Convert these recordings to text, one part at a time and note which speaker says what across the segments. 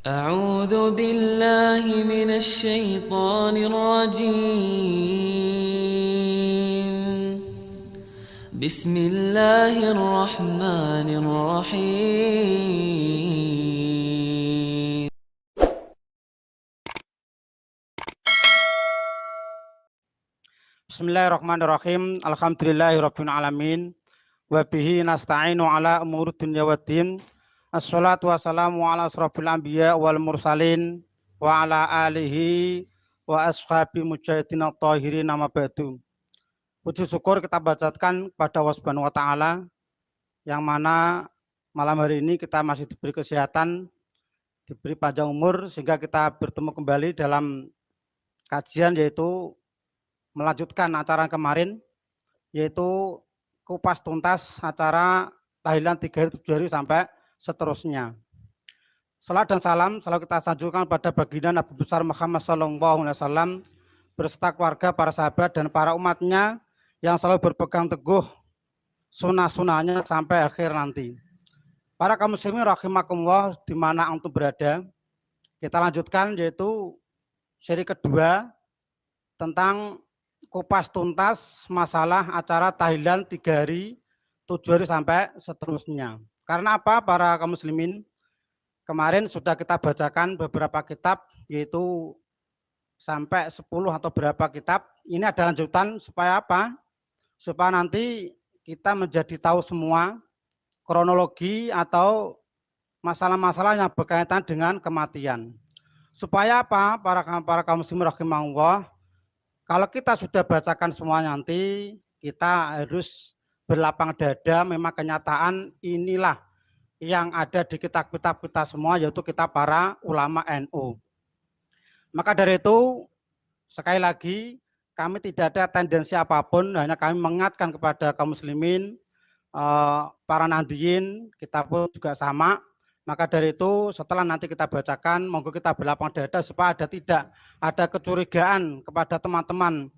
Speaker 1: أعوذ بالله من الشيطان الرجيم. بسم الله الرحمن الرحيم.
Speaker 2: Bismillahirrahmanirrahim. Alhamdulillahirabbil alamin. Wa bihi nasta'inu ala umuri dunya waddin. Assalatu wassalamu ala asrofil anbiya wal mursalin wa ala alihi wa ashabi mujahidin at-tahirin nama ba'du. Puji syukur kita bacakan kepada Allah Subhanahu wa taala yang mana malam hari ini kita masih diberi kesehatan, diberi panjang umur sehingga kita bertemu kembali dalam kajian yaitu melanjutkan acara kemarin yaitu kupas tuntas acara tahlilan 3 hari 7 hari sampai seterusnya. Salat dan salam selalu kita sanjungkan pada baginda Nabi besar Muhammad SAW berserta keluarga, para sahabat dan para umatnya yang selalu berpegang teguh sunnah-sunnahnya sampai akhir nanti. Para kaum muslimin rahimakumullah di mana antum berada, kita lanjutkan yaitu seri kedua tentang kupas tuntas masalah acara tahlilan 3 hari 7 hari sampai seterusnya. Karena apa para kaum muslimin? Kemarin sudah kita bacakan beberapa kitab yaitu sampai 10 atau berapa kitab. Ini ada lanjutan supaya apa? Supaya nanti kita menjadi tahu semua kronologi atau masalah-masalah yang berkaitan dengan kematian. Supaya apa? Para kaum muslimin rahimahullah, kalau kita sudah bacakan semua nanti, kita harus berlapang dada, memang kenyataan inilah yang ada di kitab-kitab kita semua, yaitu kitab para ulama NU. Maka dari itu, sekali lagi, kami tidak ada tendensi apapun, hanya kami mengingatkan kepada kaum muslimin, para nahdiyin, kita pun juga sama. Maka dari itu, setelah nanti kita bacakan, monggo kita berlapang dada supaya tidak ada kecurigaan kepada teman-teman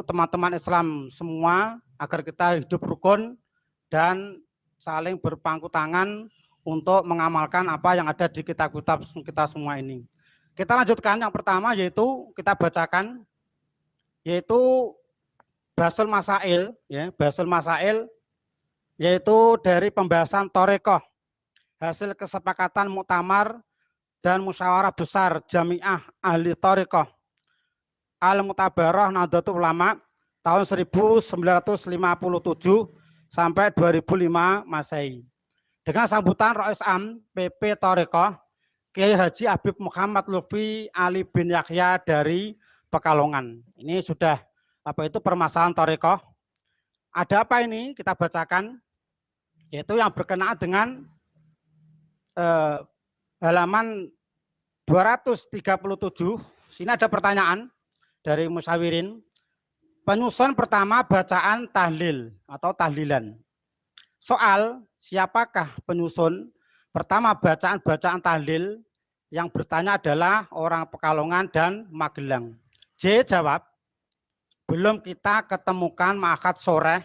Speaker 2: teman-teman Islam semua agar kita hidup rukun dan saling berpangku tangan untuk mengamalkan apa yang ada di kitab-kitab kita semua ini. Kita lanjutkan yang pertama yaitu kita bacakan yaitu Basul Masail ya, Basul Masail yaitu dari pembahasan Thorekoh, hasil kesepakatan muktamar dan musyawarah besar Jamiah Ahli Thorekoh Al-Mutabarah Nahdlatul Ulama tahun 1957 sampai 2005 Masehi. Dengan sambutan Rais Am PP Thorekoh Kiai Haji Habib Muhammad Lutfi Ali bin Yahya dari Pekalongan. Ini sudah permasalahan Thorekoh. Ada apa ini? Kita bacakan. Yaitu yang berkenaan dengan halaman 237. Sini ada pertanyaan dari musyawirin. Penyusun pertama bacaan tahlil atau tahlilan. Soal siapakah penyusun pertama bacaan tahlil? Yang bertanya adalah orang Pekalongan dan Magelang. J jawab, belum kita ketemukan ma'akad soreh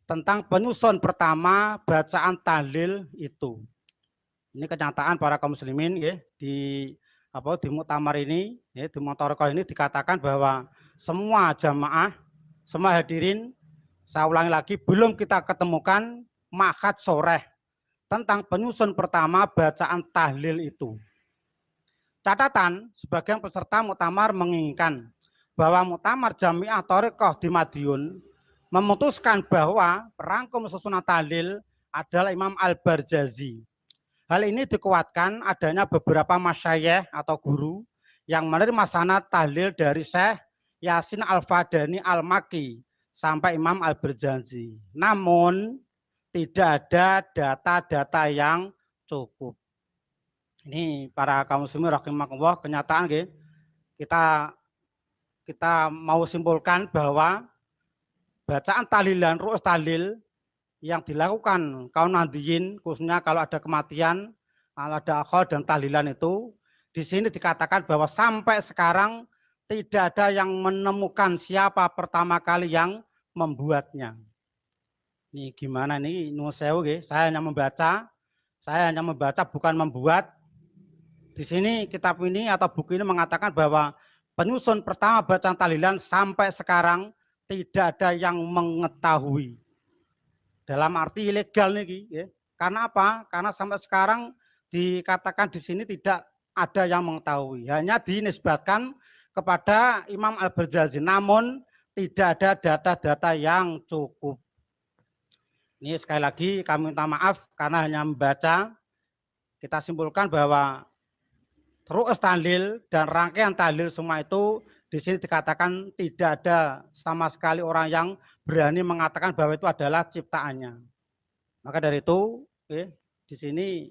Speaker 2: tentang penyusun pertama bacaan tahlil itu. Ini kenyataan para kaum muslimin ya, di muktamar ini ya, di Thorekoh ini dikatakan bahwa semua jamaah, semua hadirin, saya ulangi lagi, belum kita ketemukan ma'akad soreh tentang penyusun pertama bacaan tahlil itu. Catatan, sebagian peserta muktamar menginginkan bahwa muktamar Jamiah Thorekoh di Madiun memutuskan bahwa perangkum susunan tahlil adalah Imam Al-Barjazi. Hal ini dikuatkan adanya beberapa masyayikh atau guru yang menerima sanad tahlil dari Syekh Yasin Al-Fadani Al-Maki sampai Imam Al-Barjazi. Namun tidak ada data-data yang cukup. Ini para kaum muslimin rahimakumullah, kenyataan kita mau simpulkan bahwa bacaan tahlilan ru'us tahlil yang dilakukan kaum nahdiyin khususnya kalau ada kematian, kalau ada akhol dan tahlilan itu di sini dikatakan bahwa sampai sekarang tidak ada yang menemukan siapa pertama kali yang membuatnya. Ini gimana nih nuwun sewu nggih, saya hanya membaca bukan membuat. Di sini kitab ini atau buku ini mengatakan bahwa penyusun pertama bacaan tahlilan sampai sekarang tidak ada yang mengetahui. Dalam arti ilegal nih, ya. Karena apa? Karena sampai sekarang dikatakan di sini tidak ada yang mengetahui. Hanya dinisbatkan kepada Imam Al-Barzanji. Namun tidak ada data-data yang cukup. Ini sekali lagi kami minta maaf karena hanya membaca. Kita simpulkan bahwa ru'us tahlil dan rangkaian tahlil semua itu di sini dikatakan tidak ada sama sekali orang yang berani mengatakan bahwa itu adalah ciptaannya. Maka dari itu, di sini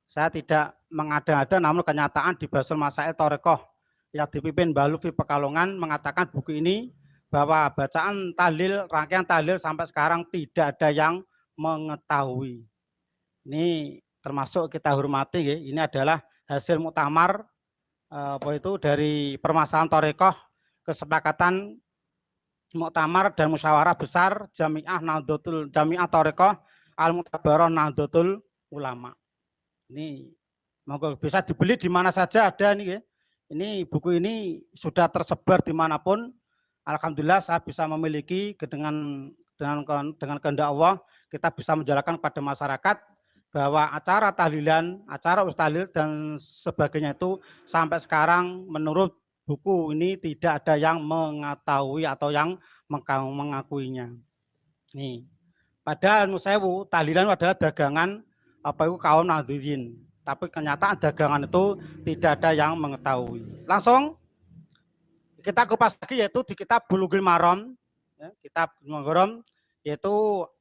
Speaker 2: saya tidak mengada-ada, namun kenyataan di Basul Masail Thariqah yang dipimpin Mbah Lutfi Pekalongan mengatakan buku ini bahwa bacaan tahlil, rangkaian tahlil sampai sekarang tidak ada yang mengetahui. Ini termasuk kita hormati, ya. Ini adalah hasil muktamar itu dari permasalahan Thariqah, kesepakatan muktamar dan musyawarah besar Jami'ah Nahdlatul Jami'ah Thariqah Al-Mutabarrah Nahdlatul Ulama. Ini monggo bisa dibeli di mana saja ada nih, ya. Ini buku ini sudah tersebar dimanapun. Alhamdulillah saya bisa memiliki dengan kehendak Allah kita bisa menjalankan kepada masyarakat bahwa acara tahlilan, acara tahlil dan sebagainya itu sampai sekarang menurut buku ini tidak ada yang mengetahui atau yang mengakuinya. Nih, padahal nusewu tahlilan adalah dagangan kaum Nahdliyin, tapi kenyataan dagangan itu tidak ada yang mengetahui. Langsung kita kupas lagi yaitu di kitab Bulughul Maram, ya, kitab Bulughul Maram yaitu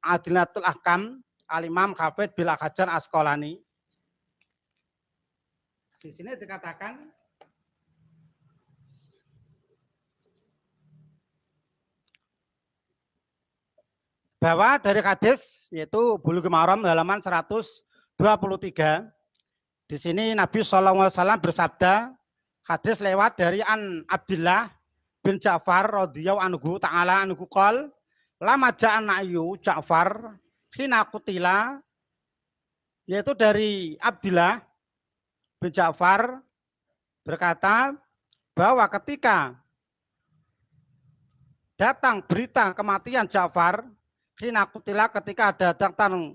Speaker 2: Adillatul Ahkam Al-Imam Hafidz bin Hajar Asqalani. Di sini dikatakan bahwa dari hadis yaitu Bulughul Maram halaman 123. Di sini Nabi SAW bersabda, hadis lewat dari An Abdillah bin Ja'far radhiyallahu anhu ta'ala anhu qol lama ja'an na'yu Ja'far hina kutila, yaitu dari Abdillah bin Ja'far berkata bahwa ketika datang berita kematian Ja'far, hina kutila ketika ada datang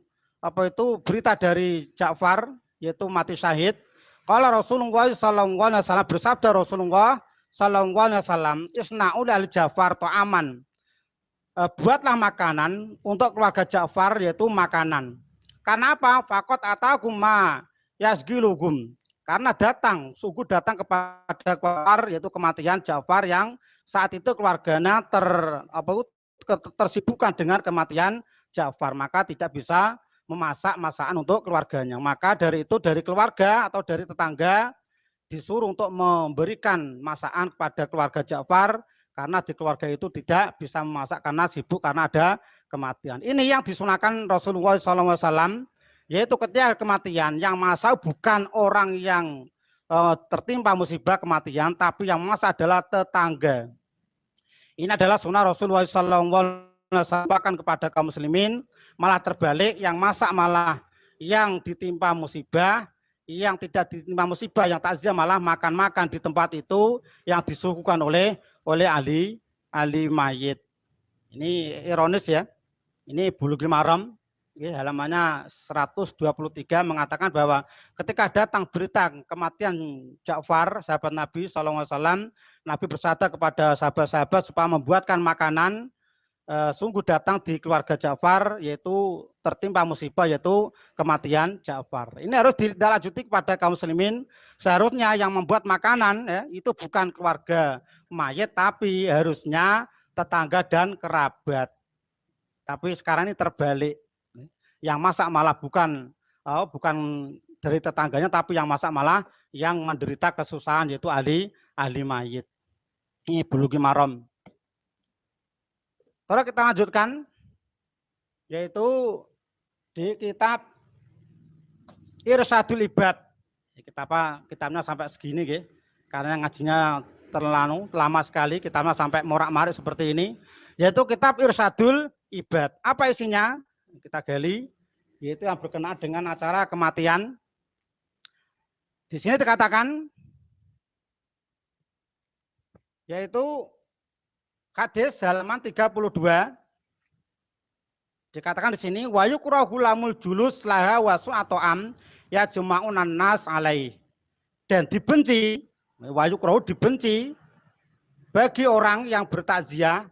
Speaker 2: berita dari Ja'far yaitu mati syahid, kalau Rasulullah SAW bersabda Rasulullah SAW, isna'u li Ja'far ta'aman, buatlah makanan untuk keluarga Ja'far yaitu makanan. Karena apa? Fakot atagum ma yasgilugum. Karena sungguh datang kepada Ja'far yaitu kematian Ja'far yang saat itu keluarganya tersibukkan dengan kematian Ja'far, maka tidak bisa memasak masakan untuk keluarganya. Maka dari itu dari keluarga atau dari tetangga disuruh untuk memberikan masakan kepada keluarga Ja'far karena di keluarga itu tidak bisa memasak karena sibuk karena ada kematian. Ini yang disunahkan Rasulullah SAW, yaitu ketika kematian yang masak bukan orang yang tertimpa musibah kematian, tapi yang masak adalah tetangga. Ini adalah sunnah Rasulullah SAW kepada kaum muslimin, malah terbalik, yang masak malah yang ditimpa musibah, yang tidak ditimpa musibah, yang takziah malah makan-makan di tempat itu yang disuguhkan oleh ahli mayit. Ini ironis, ya. Ini Bulughul Maram, halamannya 123 mengatakan bahwa ketika datang berita kematian Ja'far, sahabat Nabi SAW, Nabi bersabda kepada sahabat-sahabat supaya membuatkan makanan. Sungguh datang di keluarga Ja'far yaitu tertimpa musibah yaitu kematian Ja'far. Ini harus ditindaklanjuti kepada kaum muslimin. Seharusnya yang membuat makanan, ya, itu bukan keluarga mayit, tapi harusnya tetangga dan kerabat. Tapi sekarang ini terbalik. Yang masak malah bukan dari tetangganya, tapi yang masak malah yang menderita kesusahan yaitu ahli mayit. Ini Bulughul Maram. Terus kita lanjutkan, yaitu di kitab Irsyadul Ibad. Kitabnya sampai segini, ya. Karena ngajinya terlalu lama sekali, kitabnya sampai morak-marik seperti ini. Yaitu kitab Irsyadul Ibad. Apa isinya? Kita gali, yaitu yang berkenaan dengan acara kematian Di sini dikatakan yaitu hadis halaman 32 dikatakan di sini wa yukrahu lamul julus laha wasu atau am ya juma'unan nas alai, dan dibenci wa yukrahu dibenci bagi orang yang bertakziah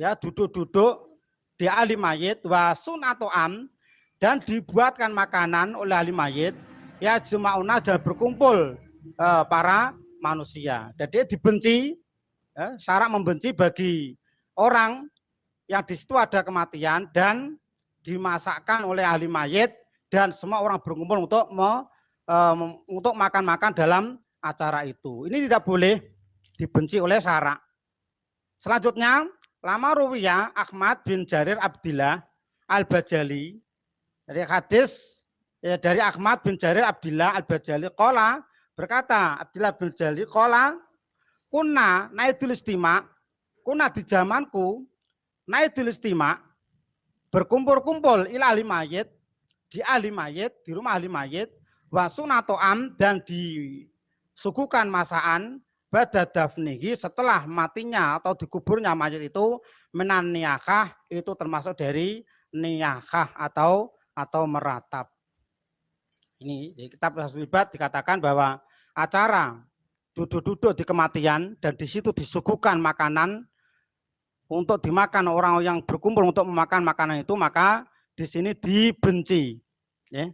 Speaker 2: ya duduk-duduk di ahli mayit wasun atau am, dan dibuatkan makanan oleh ahli mayit ya juma'unas dan berkumpul para manusia. Jadi dibenci, syarat membenci bagi orang yang di situ ada kematian dan dimasakkan oleh ahli mayit dan semua orang berkumpul untuk makan-makan dalam acara itu. Ini tidak boleh dibenci oleh syarak. Selanjutnya, lama ruwiyah Ahmad bin Jarir Abdillah Al-Bajali, dari hadis dari Ahmad bin Jarir Abdillah Al-Bajali qala, berkata Abdillah bin Jali qala kunna naidul istima, kunna di zamanku naidul istima, berkumpul-kumpul ila ahli mayit, di ahli mayit, di rumah ahli mayit, wa sunato'am, dan disuguhkan masakan ba'da dafnihi, setelah matinya atau dikuburnya mayit itu, menan niyakah, itu termasuk dari niyakah atau meratap. Ini di kitab Tasbibat dikatakan bahwa acara duduk-duduk di kematian dan di situ disuguhkan makanan untuk dimakan orang yang berkumpul untuk memakan makanan itu, maka di sini dibenci. Ya.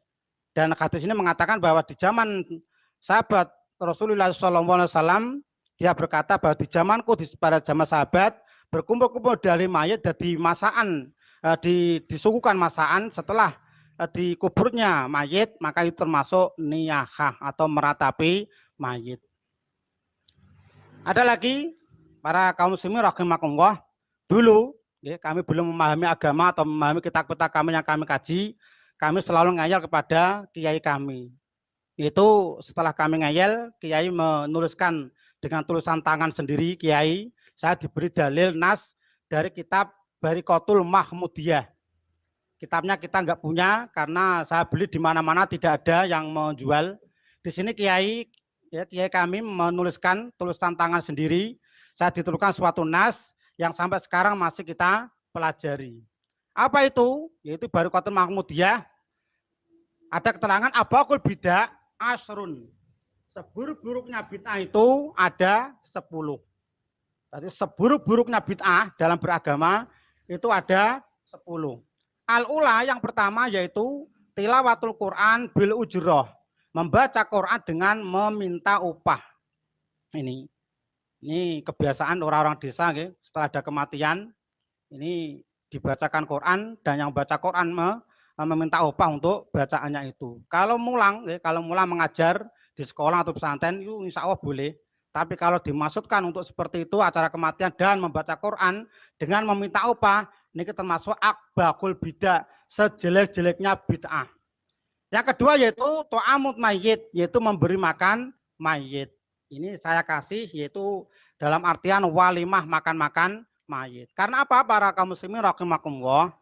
Speaker 2: Dan hadis ini mengatakan bahwa di zaman sahabat Rasulullah SAW, dia berkata bahwa di zamanku, pada zaman sahabat, berkumpul-kumpul dari mayit dan dimasakan, disuguhkan masakan setelah dikuburnya mayit, maka itu termasuk niyahah atau meratapi mayit. Ada lagi para kaum muslimin rahimakumullah, dulu ya, kami belum memahami agama atau memahami kitab-kitab kami yang kami kaji, kami selalu ngayal kepada kiai kami. Itu setelah kami ngayal, kiai menuliskan dengan tulisan tangan sendiri kiai, saya diberi dalil nas dari kitab Barikotul Mahmudiyah. Kitabnya kita nggak punya karena saya beli di mana-mana tidak ada yang menjual. Di sini kiai kami menuliskan tulisan tangan sendiri. Saya dituliskan suatu nas yang sampai sekarang masih kita pelajari. Apa itu? Yaitu Barikotul Mahmudiyah. Ada keterangan abaqul bid'ah asrun. Seburuk-buruknya bid'ah itu ada 10. Jadi seburuk-buruknya bid'ah dalam beragama itu ada 10. Al-ula yang pertama yaitu tilawatul Quran bil ujroh, membaca Quran dengan meminta upah. Ini kebiasaan orang-orang desa, setelah ada kematian ini dibacakan Quran dan yang baca Quran meminta upah untuk bacaannya itu. Kalau mulang mengajar di sekolah atau pesantren itu insya Allah boleh. Tapi kalau dimaksudkan untuk seperti itu acara kematian dan membaca Quran dengan meminta upah, ini termasuk akbakul bid'ah, sejelek-jeleknya bid'ah. Yang kedua yaitu to'amut mayit, yaitu memberi makan mayit. Ini saya kasih yaitu dalam artian walimah, makan-makan mayit. Karena apa para kaum muslimin rahimakumullah?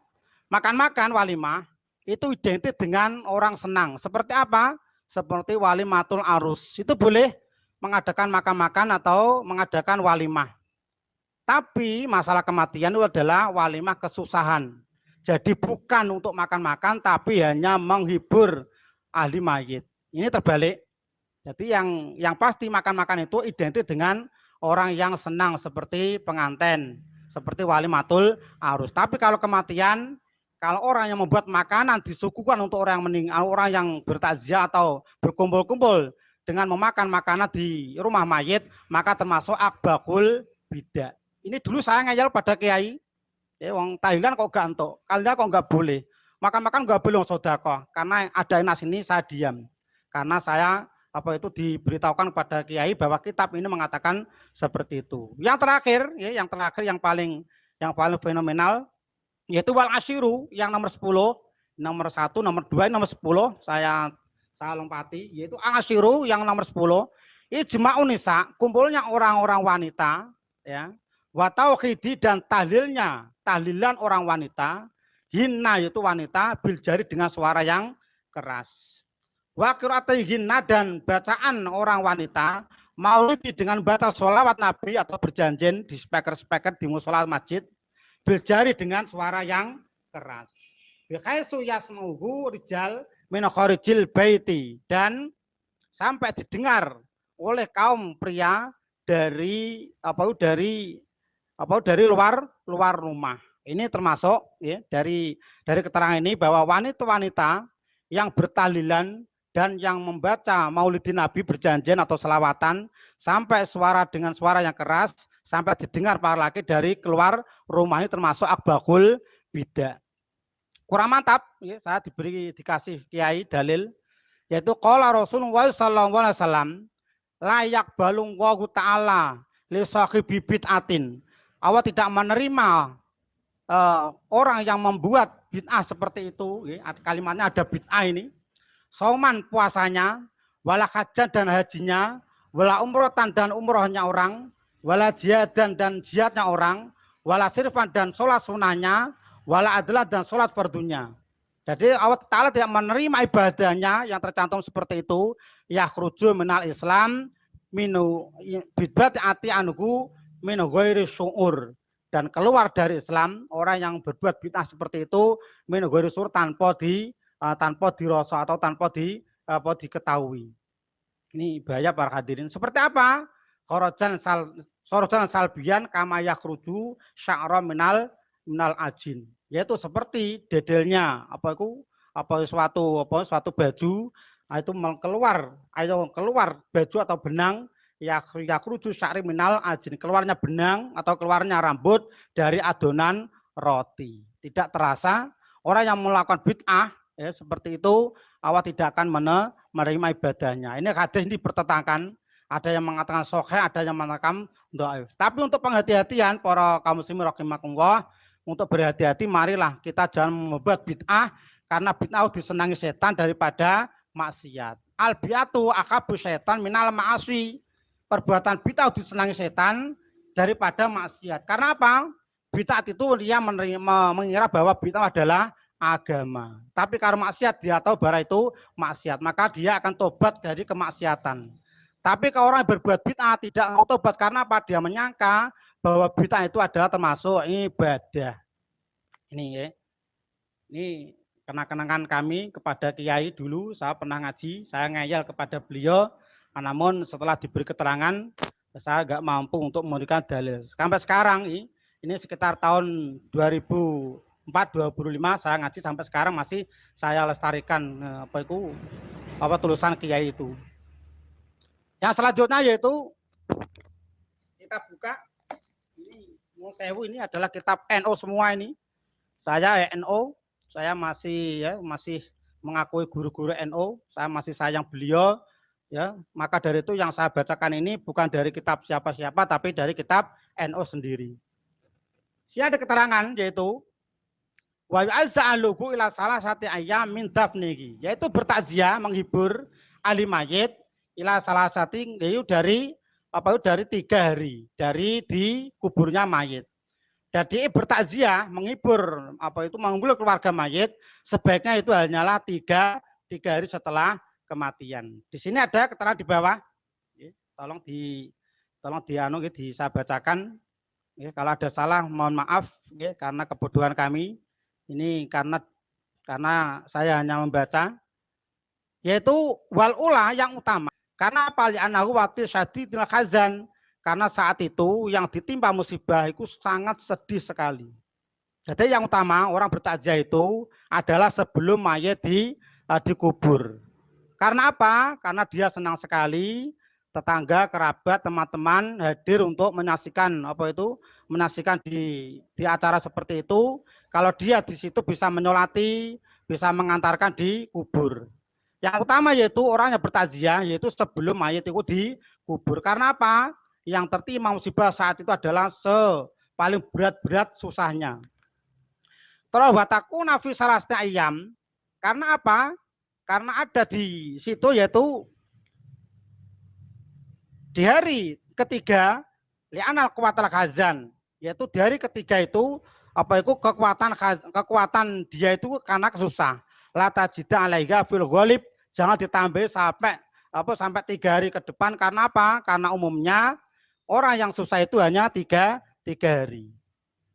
Speaker 2: Makan-makan walimah itu identik dengan orang senang. Seperti apa? Seperti walimatul arus. Itu boleh mengadakan makan-makan atau mengadakan walimah. Tapi masalah kematian itu adalah walimah kesusahan. Jadi bukan untuk makan-makan tapi hanya menghibur ahli mayit. Ini terbalik. Jadi yang pasti makan-makan itu identik dengan orang yang senang seperti pengantin, seperti walimatul arus. Tapi kalau kematian, kalau orang yang membuat makanan disuguhkan untuk orang yang meninggal, orang yang bertakziah atau berkumpul-kumpul dengan memakan makanan di rumah mayit, maka termasuk akbakul bid'ah. Ini dulu saya ngayal pada kiai, wong Thailand kok gak entuk, kalian kok nggak boleh makan-makan, nggak boleh sedekah. Karena ada nas ini saya diam, karena saya diberitahukan kepada kiai bahwa kitab ini mengatakan seperti itu. Yang terakhir, yang paling fenomenal yaitu wal asyiru, yang nomor 10, nomor 1, nomor 2, nomor 10 saya lompati, yaitu al asyiru yang nomor 10. Ijma'un nisa, kumpulnya orang-orang wanita, ya. Wa tauhidi, dan tahlilan orang wanita, hinna yaitu wanita, bil jari dengan suara yang keras. Wa qiraatihinna dan bacaan orang wanita maulidi dengan baca sholawat Nabi atau berjanjin di speaker-speaker di musola masjid biljari dengan suara yang keras. Bikhaisu yasmuhu rijal min kharijil baiti dan sampai didengar oleh kaum pria dari luar rumah. Ini termasuk ya, dari keterangan ini bahwa wanita-wanita yang bertahlilan dan yang membaca maulidin Nabi berjanjian atau selawatan sampai suara dengan suara yang keras sampai didengar para laki dari keluar rumah ini termasuk akbahul bidah. Kurang mantap, ya, saya dikasih kiai dalil yaitu qala Rasulullah sallallahu alaihi wasallam layak balung wa ta'ala li sahibi bid'atin. Allah tidak menerima orang yang membuat bid'ah seperti itu, ya, kalimatnya ada bid'ah ini. Sauman puasanya, wala hajjan dan hajinya, wala umrotan dan umrohnya orang, wala jihadan dan jihadnya orang, wala sirfan dan sholat sunahnya, wala adalah dan sholat fardunya. Jadi Allah Ta'ala tidak menerima ibadahnya yang tercantum seperti itu. Yakhruju minal Islam minu bid'ati ati anhu minu ghairi syu'ur. Dan keluar dari Islam orang yang berbuat bid'ah seperti itu minu ghairi syu'ur tanpa dirasa atau tanpa diketahui. Ini bahaya para hadirin. Seperti apa? Khorojan salbian kama yakhruju sya'ra minal ajin. Yaitu seperti dedelnya suatu baju itu keluar baju atau benang yakhruju sya'ri minal ajin, keluarnya benang atau keluarnya rambut dari adonan roti. Tidak terasa orang yang melakukan bid'ah ya, seperti itu Allah tidak akan menerima ibadahnya. Ini hadis ini bertentangan. Ada yang mengatakan sahih, ada yang mengatakan dhaif. Tapi untuk penghati-hatian para kaum muslimin rahimakumullah, untuk berhati-hati marilah kita jangan membuat bid'ah karena bid'ah disenangi setan daripada maksiat. Al bi'atu akabu setan minal ma'asi. Perbuatan bid'ah disenangi setan daripada maksiat. Karena apa? Bid'ah itu dia mengira bahwa bid'ah adalah agama. Tapi karena maksiat dia tahu bahwa itu maksiat, maka dia akan tobat dari kemaksiatan. Tapi kalau orang yang berbuat bid'ah tidak mau tobat karena apa? Dia menyangka bahwa bid'ah itu adalah termasuk ibadah. Ini ya. Ini kenang-kenangan kami kepada kiai dulu, saya pernah ngaji, saya ngeyel kepada beliau, namun setelah diberi keterangan saya nggak mampu untuk memberikan dalil. Sampai sekarang ini sekitar tahun 2004-2005 saya ngaji sampai sekarang masih saya lestarikan tulisan kiai itu. Yang selanjutnya yaitu kita buka ini Musewu, ini adalah kitab NO semua ini. Saya NO, saya masih mengakui guru-guru NO, saya masih sayang beliau ya. Maka dari itu yang saya bacakan ini bukan dari kitab siapa-siapa tapi dari kitab NO sendiri. Sini ada keterangan yaitu wa ya'za'aluhu ila salasati ayyam min dafnihi, yaitu bertakziah menghibur ahli mayit ila salasati dari 3 hari dari dikuburnya mayit. Jadi bertakziah menghibur menghibur keluarga mayit sebaiknya itu hanyalah 3 hari setelah kematian. Di sini ada keterangan di bawah. Tolong saya bacakan. Kalau ada salah mohon maaf karena kebodohan kami. Ini karena saya hanya membaca, yaitu wal ula yang utama. Karena apa? Li'annahu waqti syadidil khazan. Karena saat itu yang ditimpa musibah itu sangat sedih sekali. Jadi yang utama orang bertakziah itu adalah sebelum mayat dikubur. Karena apa? Karena dia senang sekali tetangga, kerabat, teman-teman hadir untuk menyaksikan di acara seperti itu. Kalau dia di situ bisa menyolati, bisa mengantarkan di kubur. Yang utama yaitu orang yang bertakziah yaitu sebelum mayat itu dikubur. Karena apa? Yang tertimpa musibah saat itu adalah paling berat-berat susahnya. Terus watakuna fi salasati ayyam. Karena apa? Karena ada di situ yaitu di hari ketiga li'anal kuwatal khazan, yaitu di hari ketiga itu kekuatan dia itu karena kesusah. La tajida alaiha fil ghalib jangan ditambah sampai 3 hari ke depan. Karena apa? Karena umumnya orang yang susah itu hanya 3 hari.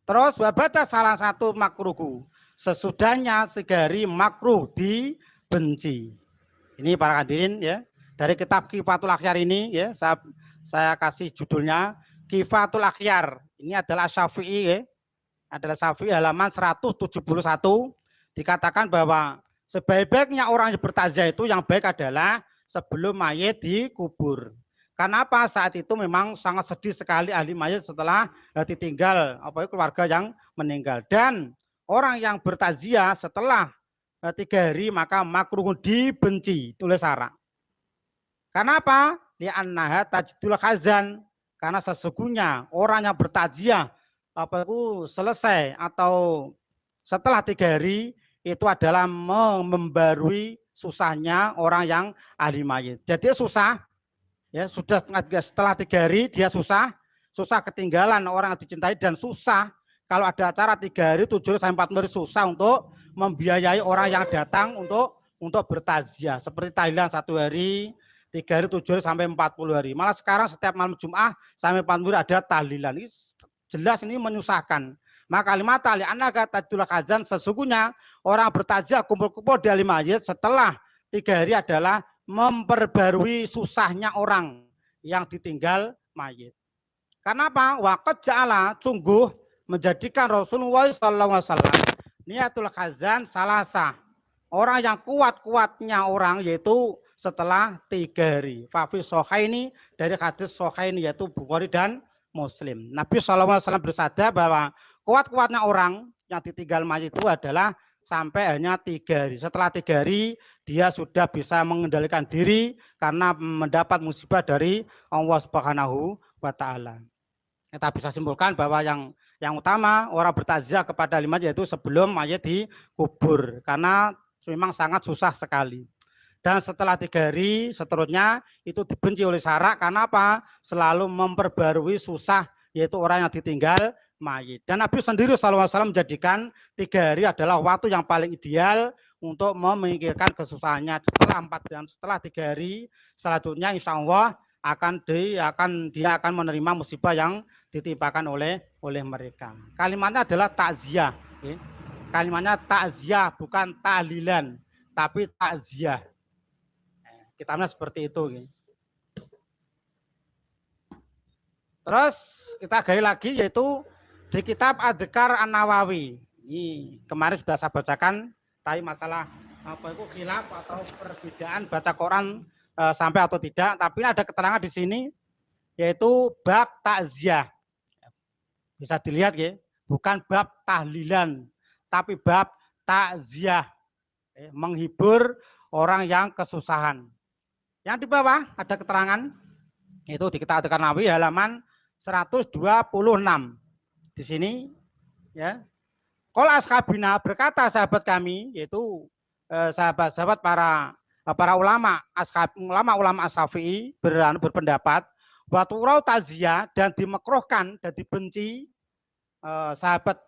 Speaker 2: Terus wabata salah satu makruhku, sesudahnya 3 hari makruh dibenci. Ini para hadirin ya, dari kitab Kifatul Akhyar ini ya, saya kasih judulnya Kifatul Akhyar. Ini adalah Syafi'i ya, adalah Syafi'i halaman 171, dikatakan bahwa sebaik-baiknya orang yang bertaziah itu yang baik adalah sebelum mayit dikubur. Karena apa? Saat itu memang sangat sedih sekali ahli mayit setelah ditinggal keluarga yang meninggal. Dan orang yang bertaziah setelah 3 hari maka makruh dibenci, tulis syarak. Karena apa? Li'annaha tajdul khazan. Karena sesungguhnya orang yang bertaziah selesai atau setelah 3 hari itu adalah membarui susahnya orang yang ahli mayit. Jadi susah, ya sudah setelah 3 hari dia susah ketinggalan orang yang dicintai, dan susah kalau ada acara 3 hari, 7 hari sampai 40 hari susah untuk membiayai orang yang datang untuk bertaziah. Seperti tahlilan 1 hari, 3 hari, 7 hari sampai 40 hari. Malah sekarang setiap malam Jumat sampai 40 hari ada tahlilan. Ini jelas ini menyusahkan. Maka kalimat li'annaka tajdul khazan, sesungguhnya orang bertaziah kumpul-kumpul di ahli mayit setelah 3 hari adalah memperbarui susahnya orang yang ditinggal mayit. Karena apa? Waqad ja'ala, sungguh menjadikan Rasulullah SAW niatul khazan salasa. Orang yang kuat-kuatnya orang yaitu setelah 3 hari. Fafi Sohaini, dari hadis Sohaini yaitu Bukhari dan Muslim. Nabi SAW bersabda bahwa kuat-kuatnya orang yang ditinggal mayit itu adalah sampai hanya 3 hari. Setelah 3 hari dia sudah bisa mengendalikan diri karena mendapat musibah dari Allah Subhanahu wa Ta'ala. Kita bisa simpulkan bahwa yang utama orang bertaziah kepada ahli mayit yaitu sebelum mayit dikubur, karena memang sangat susah sekali. Dan setelah 3 hari seterusnya itu dibenci oleh syarak. Karena apa? Selalu memperbarui susah yaitu orang yang ditinggal mayit. Dan Nabi sendiri SAW menjadikan 3 hari adalah waktu yang paling ideal untuk memikirkan kesusahannya. Setelah 3 hari selanjutnya insya Allah dia akan menerima musibah yang ditimpakan oleh mereka. Kalimatnya adalah takziah. Kalimatnya takziah, bukan tahlilan, tapi takziah. Kitabnya seperti itu. Terus kita gali lagi yaitu di kitab Adhkar An-Nawawi. Ini kemarin sudah saya bacakan tadi masalah khilaf atau perbedaan baca Quran sampai atau tidak. Tapi ada keterangan di sini yaitu bab takziah. Bisa dilihat ya, bukan bab tahlilan, tapi bab takziah, menghibur orang yang kesusahan. Yang di bawah ada keterangan itu di kitab Adhkar An-Nawawi halaman 126. Di sini ya. Qol ashabina, berkata sahabat kami yaitu sahabat-sahabat para ulama Syafi'i berpendapat waturau taziyah, dan dimakruhkan dan dibenci sahabat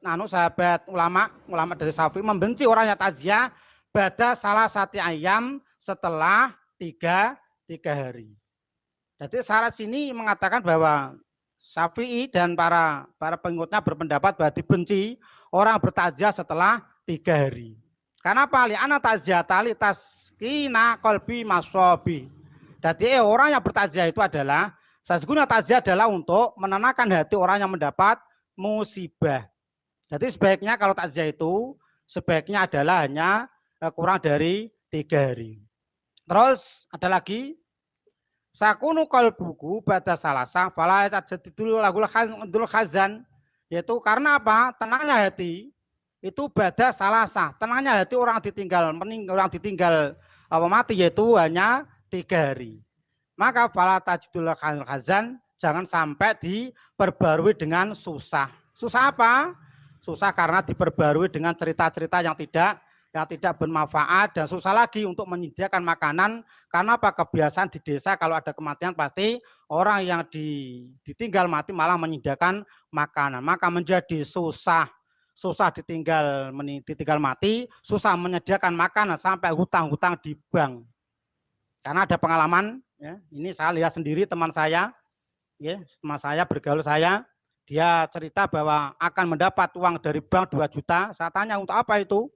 Speaker 2: ulama dari Syafi'i membenci orang yang taziyah pada salah satu ayam setelah 3 hari. Jadi syarat sini mengatakan bahwa Syafi'i dan para pengikutnya berpendapat bahwa dibenci orang bertaziah setelah 3 hari. Karena apa? Li'anna taziyata li taskina qalbi maswabi. Jadi orang yang bertaziah itu adalah, sesungguhnya taziah adalah untuk menenangkan hati orang yang mendapat musibah. Jadi sebaiknya kalau taziah itu sebaiknya adalah hanya kurang dari 3 hari. Terus ada lagi, sakunu qalbuku ba'da salasa fala tajadidul lagul khazan, yaitu karena apa? Tenangnya hati itu ba'da salasa, tenangnya hati orang ditinggal mati yaitu hanya 3 hari. Maka fala tajidul khazan, jangan sampai diperbarui dengan susah. Susah apa? Susah karena diperbarui dengan cerita-cerita yang tidak bermanfaat, dan susah lagi untuk menyediakan makanan. Karena apa? Kebiasaan di desa kalau ada kematian pasti orang yang ditinggal mati malah menyediakan makanan. Maka menjadi susah ditinggal mati, susah menyediakan makanan sampai hutang-hutang di bank. Karena ada pengalaman, ya, ini saya lihat sendiri teman saya, ya, teman saya bergaul saya, dia cerita bahwa akan mendapat uang dari bank 2 juta. Saya tanya untuk apa itu?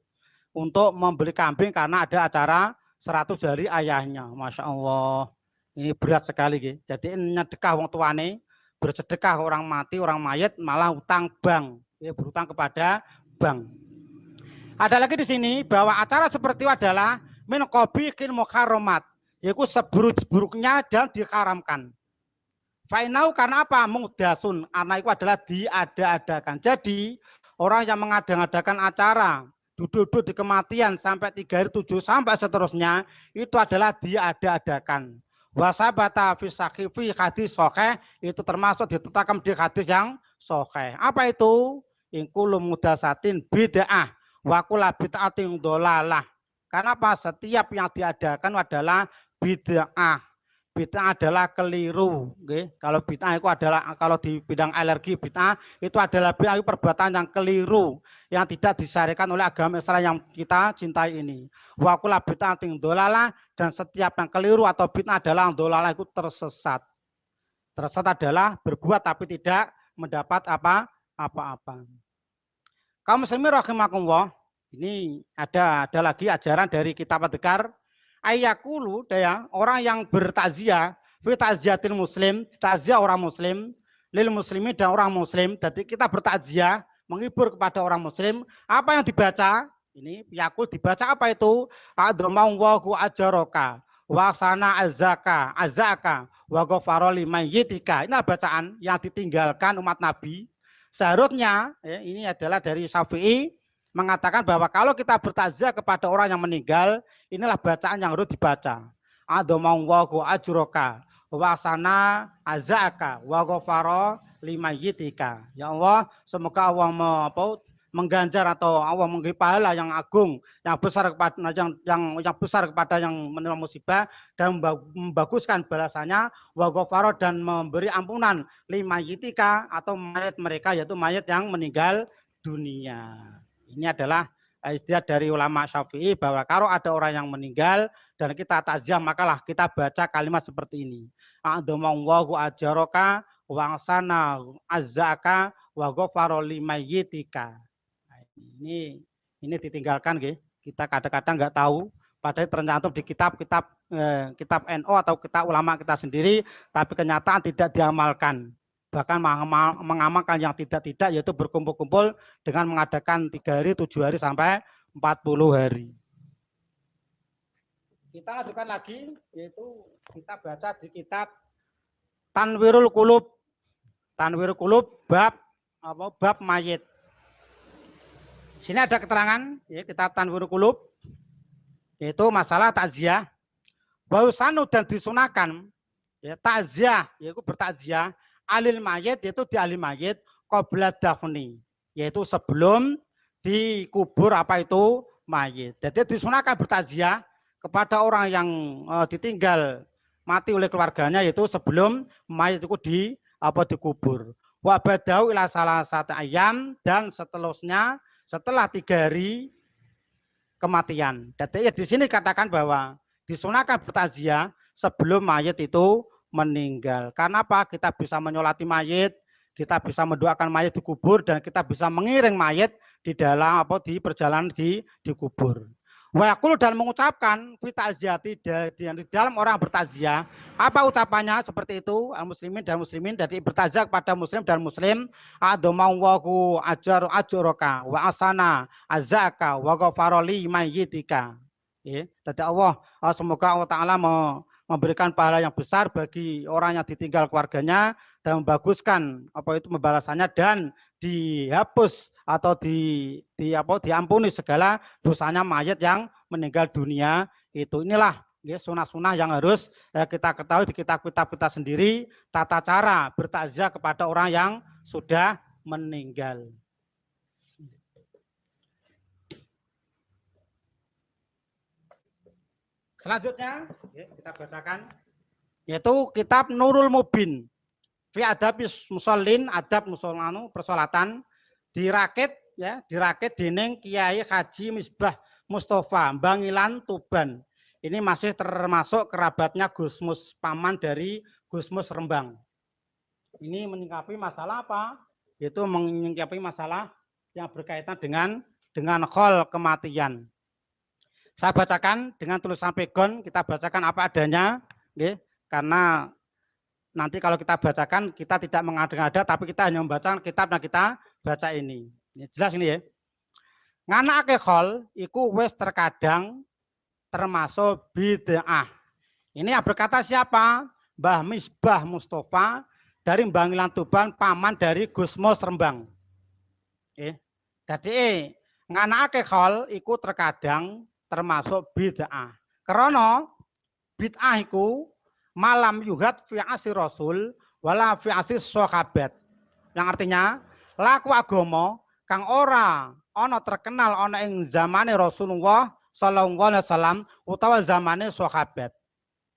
Speaker 2: Untuk membeli kambing karena ada acara 100 hari ayahnya. Masya Allah, ini berat sekali. Gitu. Jadi nyedekah wong tuane, bersedekah orang mati, orang mayat, malah utang bank, ya, berutang kepada bank. Ada lagi di sini bahwa acara seperti itu adalah min qabiqil muharramat, yaitu seburuk-buruknya dan diharamkan. Fainau karena apa? Mudasun, karena itu adalah diada-adakan. Jadi orang yang mengadakan acara duduk-duduk di kematian sampai 3 hari 7 sampai seterusnya itu adalah diada-adakan. Wasabata fi hadis sahih, itu termasuk ditetapkan di hadis yang sahih. Apa itu? Ingkulu mudasatin bid'ah wa kullu bid'atin dhalalah. Karena apa? Setiap yang diadakan adalah bid'ah. Bid'ah adalah keliru. Okay? Kalau bid'ah itu adalah, kalau di bidang alergi, bid'ah itu adalah perbuatan yang keliru, yang tidak disyariatkan oleh agama Islam yang kita cintai ini. Wa kullu bid'atin dhalalah, dan setiap yang keliru atau bid'ah adalah dhalalah, itu tersesat. Tersesat adalah berbuat tapi tidak mendapat apa-apa. Kaum muslimin rahimakumullah, ini ada lagi ajaran dari kitab Adhkar. Ayakulu, ya, orang yang bertakziah, fi takziatil muslim, takziah orang muslim, lil muslimi dan orang muslim. Jadi kita bertakziah, menghibur kepada orang muslim. Apa yang dibaca? Ini yakul dibaca apa itu? Adzamauhu ajaroka, wasana azaka, wa ghafara liman yitika. Ini bacaan yang ditinggalkan umat Nabi. Seharusnya, ya, ini adalah dari Syafi'i, mengatakan bahwa kalau kita bertakziah kepada orang yang meninggal, inilah bacaan yang harus dibaca. Adzamauhu ajroka, wasana azaka, wa ghafara limayyitika. Ya Allah, semoga Allah mengganjar atau Allah memberi pahala yang agung, yang besar kepada yang besar kepada yang menerima musibah, dan membaguskan balasannya, wa ghafara, dan memberi ampunan limayyitika, atau mayat mereka, yaitu mayat yang meninggal dunia. Ini adalah istilah dari ulama Syafi'i bahwa kalau ada orang yang meninggal dan kita takziah, makalah kita baca kalimat seperti ini. Adzamauhu ajaroka, wa ahsana azzaka, wa ghafara limayyitika. Ini ditinggalkan, gitu. Kita kadang-kadang nggak tahu, padahal tercantum di kitab NU atau kitab ulama kita sendiri, tapi kenyataan tidak diamalkan. Bahkan mengamalkan yang tidak-tidak, yaitu berkumpul-kumpul dengan mengadakan 3 hari, 7 hari, sampai 40 hari. Kita lanjutkan lagi, yaitu kita baca di kitab Tanwirul Qulub. Tanwirul Qulub bab mayit. Sini ada keterangan, ya, kitab Tanwirul Qulub, yaitu masalah takziah. Bahusanu, dan disunahkan, ya, takziah, yaitu bertakziah alil mayit, yaitu di ahli mayit, qabla dafni, yaitu sebelum dikubur apa itu mayit. Jadi disunahkan bertakziah kepada orang yang ditinggal mati oleh keluarganya, yaitu sebelum mayit itu dikubur. Wa badau ila salasati ayam, dan seterusnya setelah 3 hari kematian. Jadi ya di sini katakan bahwa disunahkan bertakziah sebelum mayit itu meninggal. Karena apa? Kita bisa menyolati mayit, kita bisa mendoakan mayit dikubur, dan kita bisa mengiring mayit di dalam di perjalanan dikubur. Wa yaqulu, dan mengucapkan fi ta'ziyati, di dalam orang bertakziah. Apa ucapannya seperti itu? Al muslimin dan muslimin, jadi bertakziah kepada muslim dan muslim. Adzamauhu ajroka, wa asana azaka, wa ghafara limayyitika. Ya, jadi Allah, semoga Allah Ta'ala memberikan pahala yang besar bagi orang yang ditinggal keluarganya, dan membaguskan pembalasannya, dan dihapus atau diampuni segala dosanya mayat yang meninggal dunia itu. Inilah, ya, sunah-sunah yang harus kita ketahui di kitab-kitab kita sendiri, tata cara bertakziah kepada orang yang sudah meninggal. Selanjutnya, ya, kita bacakan, yaitu kitab Nurul Mubin fi adabis musallin, adab musolanu persolatan, dirakit dening Kiai Haji Misbah Mustafa Bangilan Tuban. ini masih termasuk kerabatnya Gusmus, paman dari Gusmus Rembang. Ini menyikapi masalah apa? Yaitu menyikapi masalah yang berkaitan dengan khol kematian. Saya bacakan dengan tulisan pegon, kita bacakan apa adanya, karena nanti kalau kita bacakan kita tidak mengada-ngada, tapi kita hanya membacakan kitab yang kita baca ini. Jelas ini ya. Nganake khol iku wis terkadang termasuk bid'ah. Ini yang berkata siapa? Mbah Misbah Mustafa dari Bangilan Tuban, paman dari Gusmus Rembang. Jadi nganake khol iku terkadang termasuk bid'ah. Karena bid'ah iku malam yuhat fi asir Rasul wala fi asir sahabat. Yang artinya laku agama kang ora ana terkenal ana ing zamane Rasulullah sallallahu alaihi wasallam utawa zamane sahabat.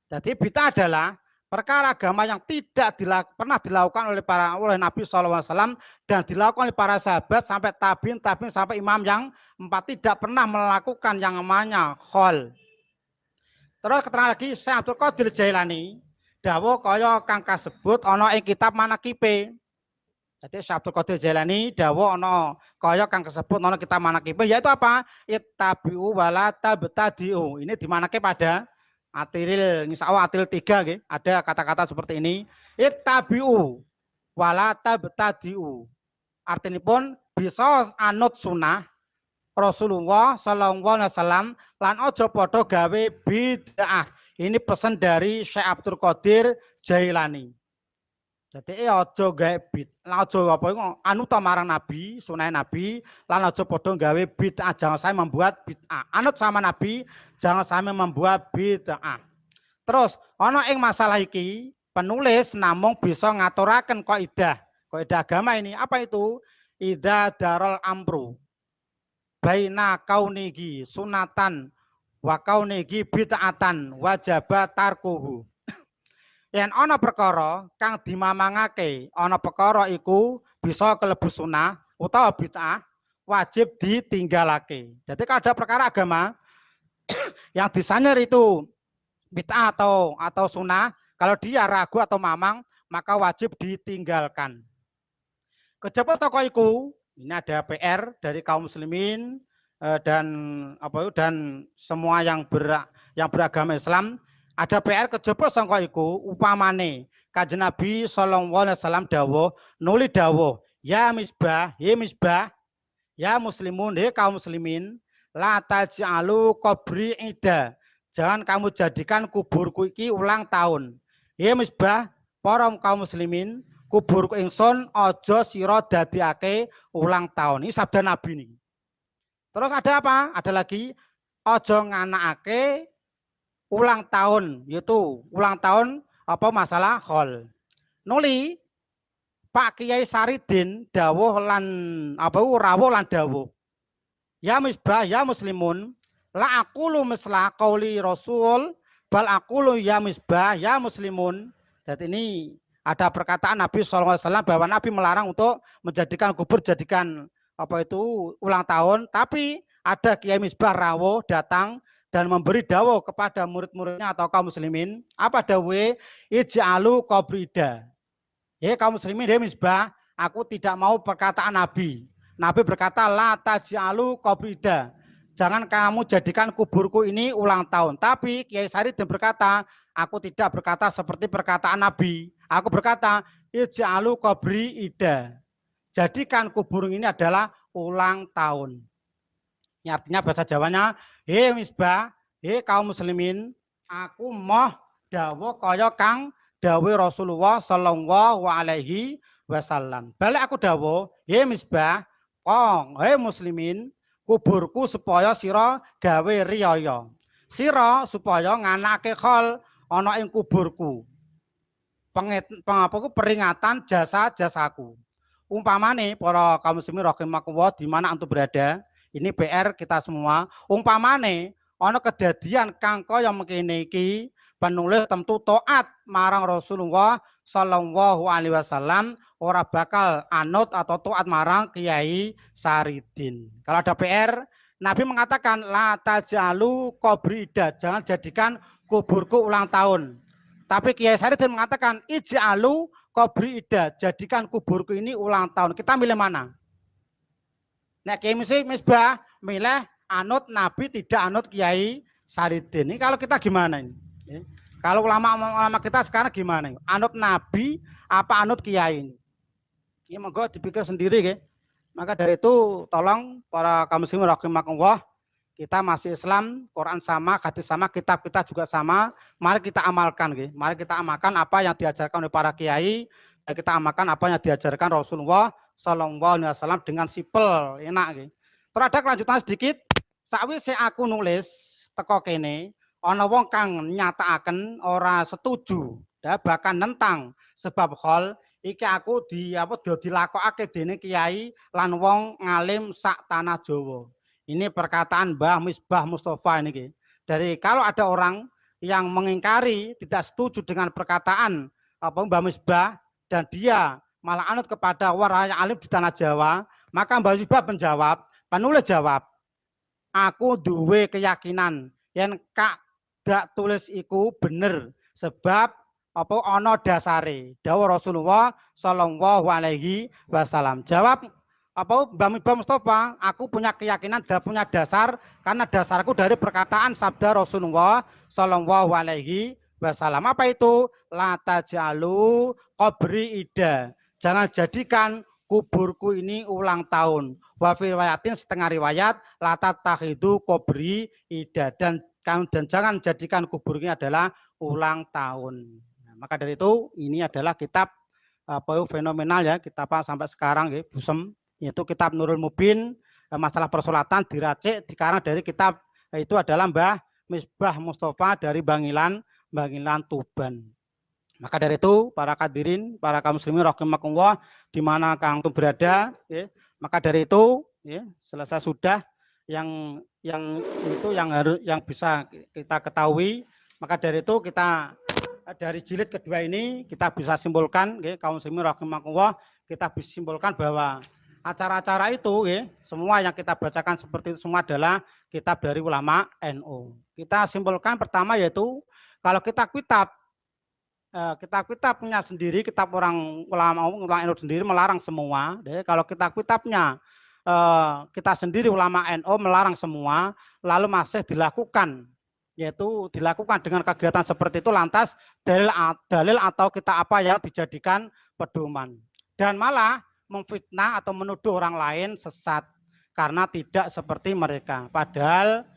Speaker 2: Jadi bid'ah adalah perkara agama yang tidak pernah dilakukan oleh Nabi sallallahu alaihi wasallam dan dilakukan oleh para sahabat sampai tabiin sampai imam yang 4 tidak pernah melakukan yang namanya khol. Terus keterangan lagi Syekh Abdul Qadir Jailani dawuh kaya kang kasebut ana ing kitab Manaqibe. Jadi Syekh Abdul Qadir Jailani dawuh ana kaya kang kasebut ana kitab Manaqibe, yaitu apa? Ittabi'u wala tabtadi'u. Ini di Manaqib pada Atiril, insyaallah Atiril 3 ada kata-kata seperti ini. Ittabi'u wala tabtadi'u. Artinya pun bisa anut sunnah Rasulullah sallallahu alaihi wasallam lan aja padha gawe bid'ah. Ini pesan dari Syekh Abdul Qadir Jailani. Jadi aja gawe bid'ah, aja apa anut marang Nabi, sunah Nabi, lan aja padha gawe bid'ah, jangan sampai membuat bid'ah. Anut sama Nabi, jangan sampai membuat bid'ah. Terus ana ing masalah iki penulis namung bisa ngaturaken kaidah agama ini. Apa itu? Idza daral amru baina kaunigi sunatan wa kaunigi bid'atan wajaba tarkuhu. Yen ana perkara kang dimamangake, ana perkara iku bisa kelebu sunah utawa bid'ah, wajib ditinggalake. Jadi kalau ada perkara agama yang disanyar itu bid'ah atau sunah, kalau dia ragu atau mamang, maka wajib ditinggalkan. Kejaba toko iku, ini ada PR dari kaum muslimin dan semua yang beragama Islam. Ada PR kejaba sangka iku upamane Kanjeng Nabi sallallahu alaihi wasallam dawuh, nuli dawuh, ya misbah, ya muslimun, kaum muslimin, la taj'alu qabri ida. Jangan kamu jadikan kuburku iki ulang tahun. Ya misbah, para kaum muslimin, kuburku ingsun aja sira dadiake ulang tahun. Ini sabda Nabi nih. Terus ada apa? Ada lagi aja nganakake ulang tahun, yaitu ulang tahun apa masalah khol. Nuli Pak Kiai Saridin dawuh lan rawuh lan dawuh. Ya misbah ya muslimun, la aqulu misla qauli Rasul, bal aqulu ya misbah ya muslimun. Dan ini ada perkataan Nabi SAW bahwa Nabi melarang untuk menjadikan kubur jadikan ulang tahun, tapi ada Kiai Misbah rawuh datang dan memberi dawuh kepada murid-muridnya atau kaum muslimin. Apa dawuhe? Ij'alu qabrida. Kaum muslimin, Misbah, aku tidak mau perkataan Nabi. Nabi berkata, la taj'alu qabrida. Jangan kamu jadikan kuburku ini ulang tahun. Tapi Kiai Saridin berkata, aku tidak berkata seperti perkataan Nabi. Aku berkata, ij'alu qabri ida. Jadikan kubur ini adalah ulang tahun. Ini artinya bahasa Jawanya, Misbah, kaum muslimin, aku moh dawuh kaya kang dawuh Rasulullah sallallahu alaihi wasallam. Balik aku dawuh, Misbah, muslimin, kuburku supaya sira gawe riyaya. Sira supaya nganake khol ana ing kuburku. Peringatan jasa-jasaku. Umpamane para kaum muslimin rahimakumullah di mana antum berada, ini PR kita semua. Umpamane ana kedadian kang kaya mengkene iki, penulis tentu taat marang Rasulullah sallallahu alaihi wasallam, ora bakal anut atau taat marang Kiai Saridin. Kalau ada PR Nabi mengatakan la tajalu qabri ida, jangan jadikan kuburku ulang tahun. Tapi Kiai Saridin mengatakan ij'alu qabri ida, jadikan kuburku ini ulang tahun. Kita milih mana? Nek Kiai Misbah milih anut Nabi, tidak anut Kiai Saridin. Ini kalau kita gimana ini? Kalau ulama kita sekarang gimana? Anut Nabi apa anut Kiai ini? Ini monggo dipikir sendiri ya. Maka dari itu tolong para kaum muslimin rahimakumullah, kita masih Islam, Quran sama, hadis sama, kitab kita juga sama. Mari kita amalkan ya. Mari kita amalkan apa yang diajarkan oleh para kiai, dan kita amalkan apa yang diajarkan Rasulullah Shallallahu Alaihi Wasallam dengan simpel, enak ya. Terus ada kelanjutan sedikit. Sakwise aku nulis teko kene, ana wong kang nyatakaken ora setuju, ya, bahkan nentang sebab hal iki aku dilakokake dening kiai lan wong ngalim sak tanah Jawa. Ini perkataan Mbah Misbah Mustafa ini. Dari kalau ada orang yang mengingkari, tidak setuju dengan perkataan Mbah Misbah dan dia malah anut kepada orang yang alim di tanah Jawa, maka Mbah Misbah menjawab, penulis jawab, aku duwe keyakinan yen kak dak tulis iku bener sebab apa ana dasare dawuh Rasulullah Shallallahu Alaihi Wasallam. Jawab Mbah Misbah Mustafa, aku punya keyakinan dan punya dasar karena dasarku dari perkataan sabda Rasulullah Shallallahu Alaihi Wasallam. Apa itu? La tajalu qabri ida, jangan jadikan kuburku ini ulang tahun. Wa fi riwayatin, setengah riwayat, la tattakhidu qabri ida, dan jangan jadikan kubur ini adalah ulang tahun. Maka dari itu ini adalah kitab fenomenal ya, kitab sampai sekarang ya, Busem, yaitu kitab Nurul Mubin, masalah persolatan diracik dikarang dari kitab itu adalah Mbah Misbah Mustafa dari Bangilan Tuban. Maka dari itu para hadirin, para kaum muslimin rahimakumullah di mana Kang itu berada ya, maka dari itu ya, selesai sudah yang itu yang bisa kita ketahui. Maka dari itu kita dari jilid kedua ini kita bisa simpulkan, ya, kaum muslimin rahimakumullah, kita bisa simpulkan bahwa acara-acara itu, ya, semua yang kita bacakan seperti itu semua adalah kitab dari ulama NU. Kita simpulkan pertama yaitu kalau kitab punya sendiri, kitab ulama NU sendiri melarang semua. Ya, kalau kitabnya kita sendiri ulama NU melarang semua, lalu masih dilakukan, yaitu dilakukan dengan kegiatan seperti itu, lantas dalil atau kita apa yang dijadikan pedoman, dan malah memfitnah atau menuduh orang lain sesat karena tidak seperti mereka. Padahal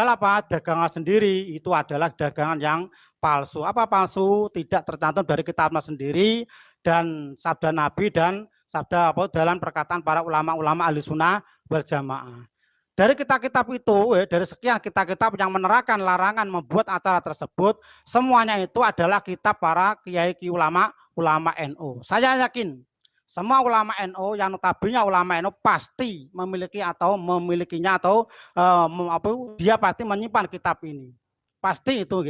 Speaker 2: apa, dagangan sendiri itu adalah dagangan yang palsu. Apa palsu? Tidak tercantum dari kitabnya sendiri dan sabda Nabi dan sabda dalam perkataan para ulama-ulama ahli sunnah wal jamaah. Dari kitab-kitab itu, dari sekian kitab-kitab yang menerangkan larangan membuat acara tersebut, semuanya itu adalah kitab para kiai ulama NU. Saya yakin semua ulama NU yang notabene ulama NU pasti memilikinya atau dia pasti menyimpan kitab ini. Pasti itu.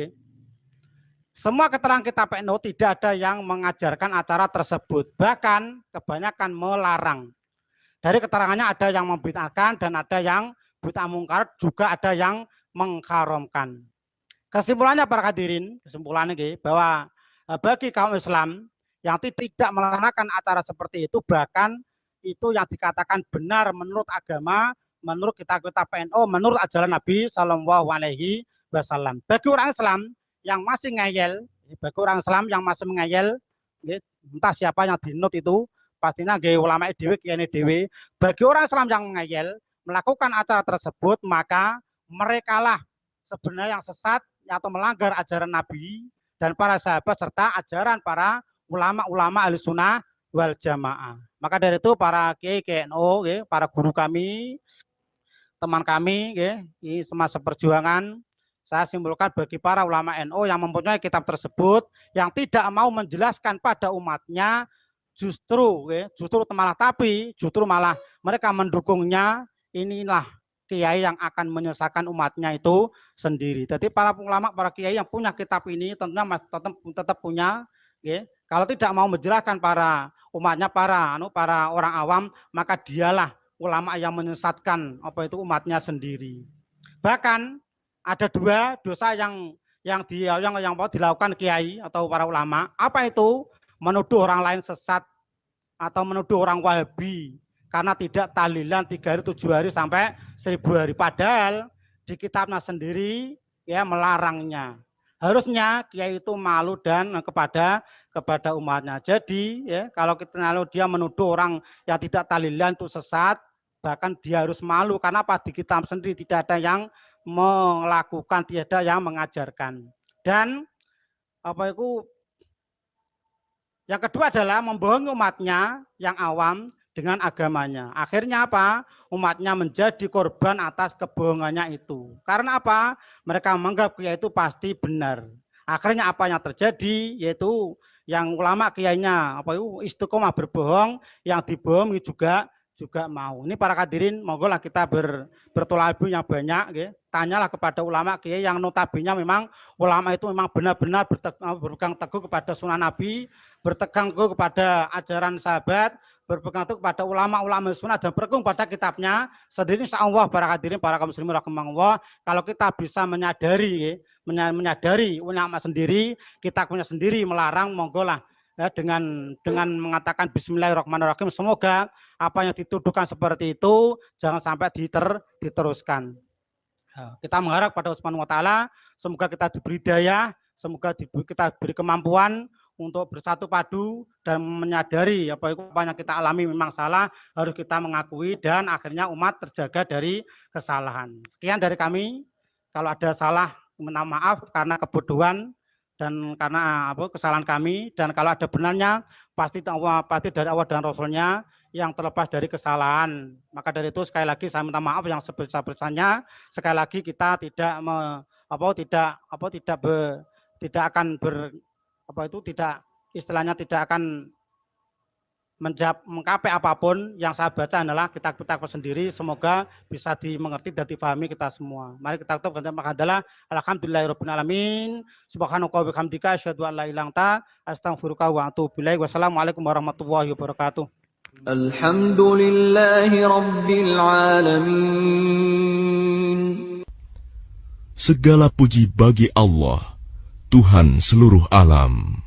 Speaker 2: Semua keterangan kitab NU tidak ada yang mengajarkan acara tersebut. Bahkan kebanyakan melarang. Dari keterangannya ada yang membid'ahkan dan ada yang bid'ah mungkar, juga ada yang mengharamkan. Kesimpulannya para hadirin, kesimpulannya bahwa bagi kaum Islam yang tidak melaksanakan acara seperti itu, bahkan itu yang dikatakan benar menurut agama, menurut kitab-kitab NU, menurut ajaran Nabi Shallallahu Alaihi Wasallam. Bagi orang Islam yang masih ngeyel, entah siapa yang dinut itu, pastinya ulama dewe, kiai dewe. Bagi orang Islam yang ngeyel melakukan acara tersebut, maka merekalah sebenarnya yang sesat atau melanggar ajaran Nabi dan para sahabat serta ajaran para ulama-ulama ahli sunnah wal jamaah. Maka dari itu para kiai NU, para guru kami, teman kami, ini semasa perjuangan, saya simpulkan bagi para ulama NU yang mempunyai kitab tersebut, yang tidak mau menjelaskan pada umatnya, justru malah mereka mendukungnya. Inilah kiai yang akan menyesatkan umatnya itu sendiri. Jadi para ulama, para kiai yang punya kitab ini tentunya tetap punya. Kalau tidak mau menjelaskan para umatnya, para orang awam, maka dialah ulama yang menyesatkan umatnya sendiri. Bahkan ada 2 dosa yang dilakukan kiai atau para ulama. Apa itu? Menuduh orang lain sesat atau menuduh orang Wahabi karena tidak tahlilan 3 hari, 7 hari sampai 1000 hari. Padahal di kitabnya sendiri ya melarangnya. Harusnya kiai itu malu dan kepada umatnya. Jadi ya kalau dia menuduh orang yang tidak tahlilan itu sesat, bahkan dia harus malu karena apa? Di kitab sendiri tidak ada yang melakukan, tidak ada yang mengajarkan. Dan yang kedua adalah membohongi umatnya yang awam dengan agamanya. Akhirnya apa? Umatnya menjadi korban atas kebohongannya itu. Karena apa? Mereka menganggap kiai itu pasti benar. Akhirnya apa yang terjadi? Yaitu yang ulama kiainya istiqomah berbohong, yang dibohongi juga mau. Ini para hadirin, monggolah kita bertolabu yang banyak. Ya. Tanyalah kepada ulama kiai yang notabene memang ulama itu memang benar-benar berpegang teguh kepada sunnah Nabi, berpegang teguh kepada ajaran sahabat, berpegang teguh kepada ulama-ulama sunnah dan berpegang pada kitabnya. Sendiri insya Allah para hadirin, para kaum muslimin rahimakumullah, kalau kita bisa menyadari ulama sendiri, kita punya sendiri melarang, monggolah. Ya, dengan mengatakan Bismillahirrahmanirrahim, semoga apa yang dituduhkan seperti itu jangan sampai diteruskan. Ya, kita mengharap pada Allah Subhanahu wa taala, semoga kita diberi daya, semoga kita diberi kemampuan untuk bersatu padu dan menyadari apa yang kita alami memang salah, harus kita mengakui dan akhirnya umat terjaga dari kesalahan. Sekian dari kami. Kalau ada salah, minta maaf karena kebodohan dan karena kesalahan kami, dan kalau ada benarnya pasti dari Allah dan Rasulnya yang terlepas dari kesalahan. Maka dari itu sekali lagi saya minta maaf yang sebesar-besarnya. Sekali lagi kita tidak akan mengkapai apapun. Yang saya baca adalah kitab-kitab sendiri, semoga bisa dimengerti dan difahami kita semua. Mari kita tutup dengan adalah alhamdulillahirabbil alamin, subhanaka wa bihamdika asyhadu an la ilaha illa anta astaghfiruka wa atubu ilaik. Wassalamualaikum warahmatullahi wabarakatuh.
Speaker 1: Alhamdulillahirabbil alamin.
Speaker 3: Segala puji bagi Allah, Tuhan seluruh alam.